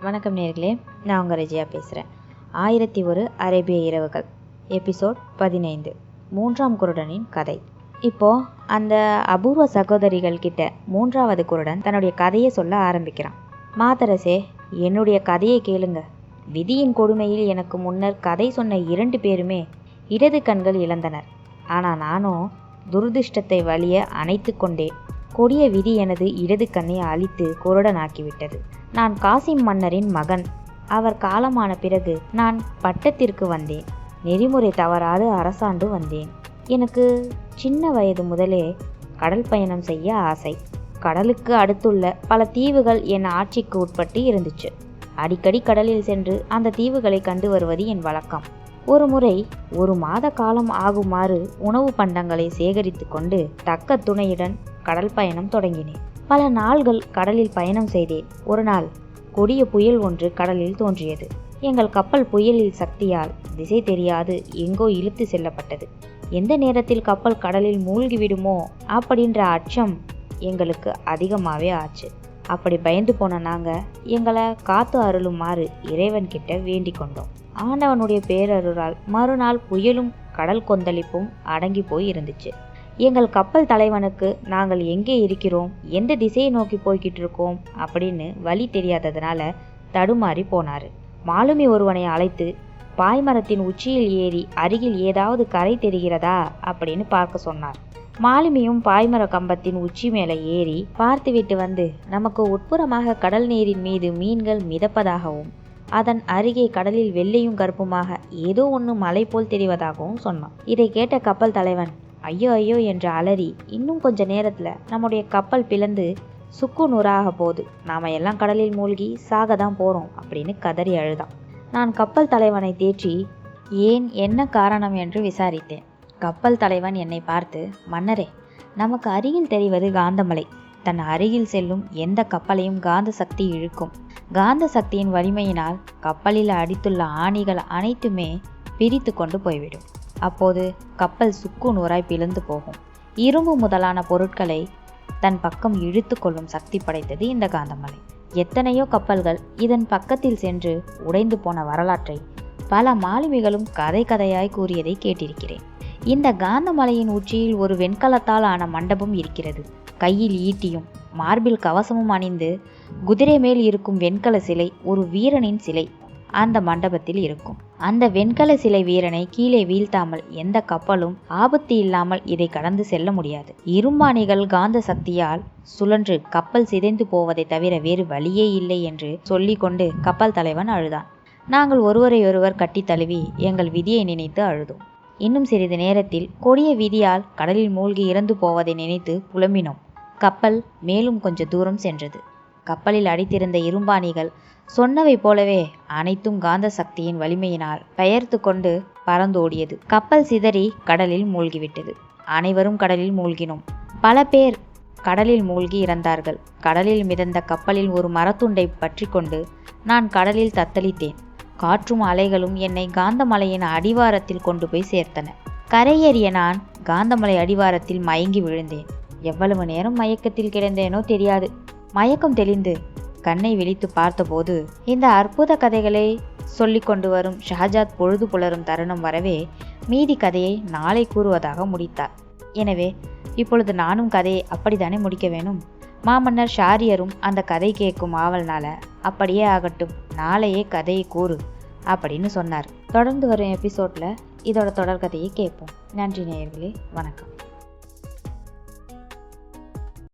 வணக்கம் நேர்களே, நான் உங்கள் ரெஜியா பேசுகிறேன். 1001 அரேபிய இரவுகள் எபிசோட் 15, 3ஆம் குருடனின் கதை. இப்போது அந்த அபூர்வ சகோதரிகள் கிட்ட 3வது குருடன் தன்னுடைய கதையை சொல்ல ஆரம்பிக்கிறான். மாதரசே, என்னுடைய கதையை கேளுங்க. விதியின் கொடுமையில் எனக்கு முன்னர் கதை சொன்ன 2 பேருமே இடது கண்கள் இழந்தனர். ஆனால் நானோ துரதிர்ஷ்டத்தை வலிய அணைத்து கொண்டேன். கொடிய விதி எனது இடது கண்ணை அழித்து குருடனாக்கிவிட்டது. நான் காசிம் மன்னரின் மகன். அவர் காலமான பிறகு நான் பட்டத்திற்கு வந்தேன். நெறிமுறை தவறாது அரசாண்டு வந்தேன். எனக்கு சின்ன வயது முதலே கடல் பயணம் செய்ய ஆசை. கடலுக்கு அடுத்துள்ள பல தீவுகள் என் ஆட்சிக்கு உட்பட்டு இருந்துச்சு. அடிக்கடி கடலில் சென்று அந்த தீவுகளை கண்டு வருவது என் வழக்கம். ஒரு முறை 1 மாத காலம் ஆகுமாறு உணவு பண்டங்களை சேகரித்து கொண்டு தக்க துணையுடன் கடல் பயணம் தொடங்கினேன். பல நாள்கள் கடலில் பயணம் செய்தேன். ஒரு நாள் கொடிய புயல் ஒன்று கடலில் தோன்றியது. எங்கள் கப்பல் புயலில் சக்தியால் திசை தெரியாது எங்கோ இழுத்து செல்லப்பட்டது. எந்த நேரத்தில் கப்பல் கடலில் மூழ்கிவிடுமோ அப்படின்ற அச்சம் எங்களுக்கு அதிகமாகவே ஆச்சு. அப்படி பயந்து போன நாங்கள் எங்களை காத்து அருளுமாறு இறைவன்கிட்ட வேண்டிக் கொண்டோம். ஆண்டவனுடைய பேரருளால் மறுநாள் புயலும் கடல் கொந்தளிப்பும் அடங்கி போய் இருந்துச்சு. எங்கள் கப்பல் தலைவனுக்கு நாங்கள் எங்கே இருக்கிறோம், எந்த திசையை நோக்கி போய்கிட்டு இருக்கோம் அப்படின்னு வழி தெரியாததுனால தடுமாறி போனார். மாலுமி ஒருவனை அழைத்து பாய்மரத்தின் உச்சியில் ஏறி அருகில் ஏதாவது கரை தெரிகிறதா அப்படின்னு பார்க்க சொன்னார். மாலுமியும் பாய்மர கம்பத்தின் உச்சி மேலே ஏறி பார்த்துவிட்டு வந்து நமக்கு உட்புறமாக கடல் நீரின் மீது மீன்கள் மிதப்பதாகவும் அதன் அருகே கடலில் வெள்ளையும் கருப்புமாக ஏதோ ஒன்று மலை போல் தெரிவதாகவும் சொன்னான். இதை கேட்ட கப்பல் தலைவன் ஐயோ ஐயோ என்று அலறி, இன்னும் கொஞ்ச நேரத்தில் நம்முடைய கப்பல் பிளந்து சுக்கு நூறாக போகுது, நாம எல்லாம் கடலில் மூழ்கி சாக தான் போகிறோம் அப்படின்னு கதறி அழுதான். நான் கப்பல் தலைவனை தேற்றி ஏன் என்ன காரணம் என்று விசாரித்தேன். கப்பல் தலைவன் என்னை பார்த்து, மன்னரே, நமக்கு அருகில் தெரிவது காந்தமலை. தன் அருகில் செல்லும் எந்த கப்பலையும் காந்த சக்தி இழுக்கும். காந்த சக்தியின் வலிமையினால் கப்பலில் அடித்துள்ள ஆணிகள் அனைத்துமே பிரித்து கொண்டு போய்விடும். அப்போது கப்பல் சுக்கு நூறாய் பிளந்து போகும். இரும்பு முதலான பொருட்களை தன் பக்கம் இழுத்து கொள்ளும் சக்தி படைத்தது இந்த காந்தமலை. எத்தனையோ கப்பல்கள் இதன் பக்கத்தில் சென்று உடைந்து போன வரலாற்றை பல மாலுமிகளும் கதை கதையாய் கூறியதை கேட்டிருக்கிறேன். இந்த காந்தமலையின் உச்சியில் ஒரு வெண்கலத்தால் ஆன மண்டபம் இருக்கிறது. கையில் ஈட்டியும் மார்பில் கவசமும் அணிந்து குதிரை மேல் இருக்கும் வெண்கல சிலை ஒரு வீரனின் சிலை அந்த மண்டபத்தில் இருக்கும். அந்த வெண்கல சிலை வீரனை கீழே வீழ்த்தாமல் எந்த கப்பலும் ஆபத்து இல்லாமல் இதை கடந்து செல்ல முடியாது. இரும்பாணிகள் காந்த சக்தியால் சுழன்று கப்பல் சிதைந்து போவதை தவிர வேறு வழியே இல்லை என்று சொல்லி கொண்டு கப்பல் தலைவன் அழுதான். நாங்கள் ஒருவரையொருவர் கட்டி தழுவி எங்கள் விதியை நினைத்து அழுதோம். இன்னும் சிறிது நேரத்தில் கொடிய விதியால் கடலில் மூழ்கி இறந்து போவதை நினைத்து புலம்பினோம். கப்பல் மேலும் கொஞ்ச தூரம் சென்றது. கப்பலில் அடித்திருந்த இரும்பாணிகள் சொன்னவை போலவே அனைத்தும் காந்த சக்தியின் வலிமையினால் பெயர்த்து கொண்டு பறந்தோடியது. கப்பல் சிதறி கடலில் மூழ்கிவிட்டது. அனைவரும் கடலில் மூழ்கினோம். பல பேர் கடலில் மூழ்கி இறந்தார்கள். கடலில் மிதந்த கப்பலில் ஒரு மரத்துண்டை பற்றி கொண்டு நான் கடலில் தத்தளித்தேன். காற்றும் அலைகளும் என்னை காந்தமலையின் அடிவாரத்தில் கொண்டு போய் சேர்த்தன. கரையேறிய நான் காந்தமலை அடிவாரத்தில் மயங்கி விழுந்தேன். எவ்வளவு நேரம் மயக்கத்தில் கிடந்தேனோ தெரியாது. மயக்கம் தெளிந்து கண்ணை விழித்து பார்த்தபோது இந்த அற்புத கதைகளை சொல்லி கொண்டு வரும் ஷஹஜாத் பொழுது புலரும் தருணம் வரவே மீதி கதையை நாளை கூறுவதாக முடித்தார். எனவே இப்பொழுது நானும் கதையை அப்படித்தானே முடிக்க வேணும். மாமன்னர் ஷாரியரும் அந்த கதை கேட்கும் ஆவல்னால அப்படியே ஆகட்டும், நாளையே கதையை கூறு அப்படின்னு சொன்னார். தொடர்ந்து வரும் எபிசோட்ல இதோட தொடர் கதையை கேட்போம். நன்றி நேயர்களே, வணக்கம்.